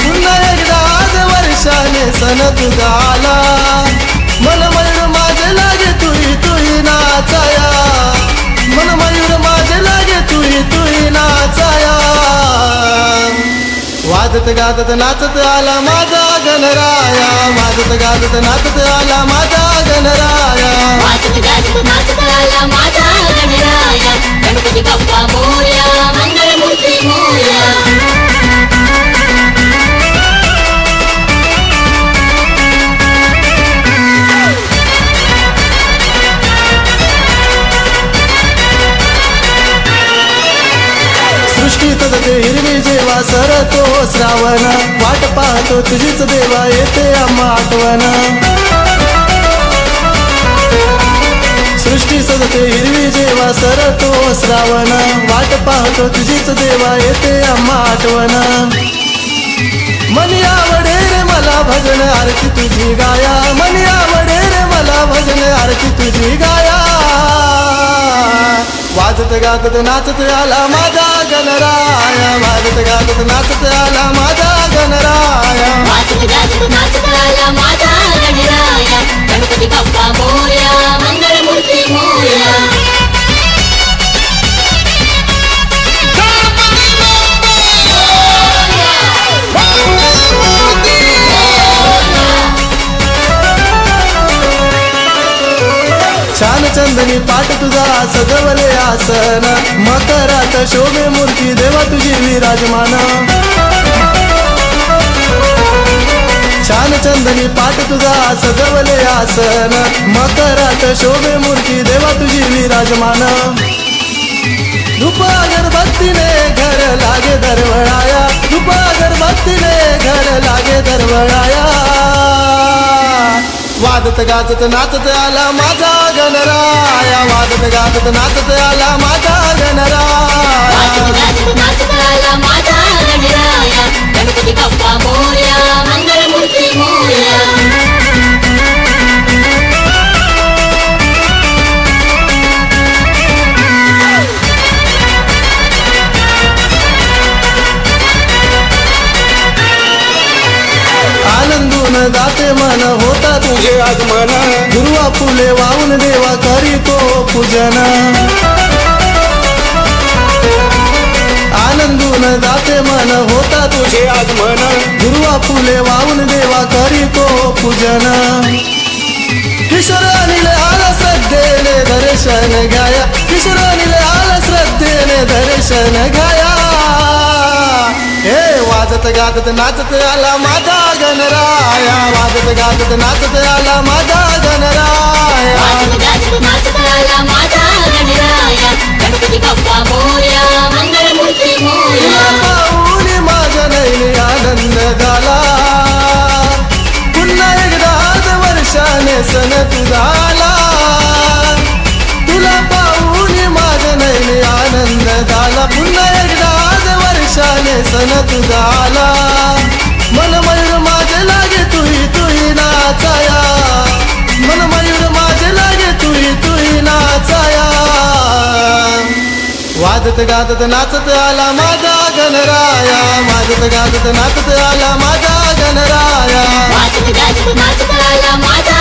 पुन्हा एकदा आज वर्षाने सण तुझा आला मन मयूर माझे लागे तुई तुई नाचाया मन मयूर माझे लागे तुई तुई नाचाया वाजत गाजत नाचत आला माझा गणराया वाजत गाजत नाचत आला माझा गणराया वाजत गाजत नाचत आला माझा गणराया गणपती बाप्पा मोरया मंगळमूर्ती मोरया सृष्टीत ते हिरवी जेव्हा सरतो श्रावण वाट पाहतो तुझीच देवा येते आम्हा आठवण सृष्टी सदते हिरवी जेव्हा सरतो श्रावण वाट पाहतो तुझीच देवा येते आम्हा आठवण मनी आवडे रे मला भजन आरती तुझी गाया मनी आवडे रे मला भजन आरती तुझी गाया वाजत गाजत नाचत आला माझा गणराया वाजत गाजत नाचत आला माझा गणराया वाजत गाजत नाचत आला माझा गणराया गणपती बाप्पा मोरया मंगळमूर्ती मोरया छान चंदनी पाठ तुझा सजवले आसन मकरात शोभे मूर्ती देवा तुझी विराजमान छान चंदनी पाठ तुझा सजवले आसन मकरात शोभे मूर्ती देवा तुझी विराजमान धूप अगरबत्तीने घर लागे दरवळाया धूप अगरबत्तीने घर लागे दरवळाया वाजत गाजत नाचत आला माझा गणराया वाजत गाजत नाचत आला माझा गणराया वाजत गाजत नाचत आला माझा गणराया गणपती बाप्पा मोरया मंगळमूर्ती मोरया आनंदून जाते मन होता तुझे आगमन गुरुवा फुले वाहून देवा करीतो पूजन आनंदून जाते मन होता तुझे आगमन गुरुवा फुले वाहून देवा करीतो पूजन किशोर अनिल आला श्रद्धेने दर्शन घ्याया किशोर अनिल आला श्रद्धेने दर्शन घ्याया हे वाजत गाजत नाचत आला माझा गणराया वाजत गाजत नाचत आला माझा गणराया वाजत गाजत नाचत आला माझा गणराया गणपती बाप्पा मोरया मंगळमूर्ती मोरया पाहून माझ्या नैनी आनंद झाला पुन्हा एकदा आज वर्षाने सण तुझा आला तुला पाहून माझ्या नैनी आनंद झाला पुन्हा एकदा आज वर्षाने सण तुझा आला मन मयूर माझे लागे तुई तुई नाचाया मन मयूर माझे लागे तुई तुई नाचाया वाजत गाजत नाचत आला माझा गणराया वाजत गाजत नाचत आला माझा गणराया वाजत गाजत नाचत आला माझा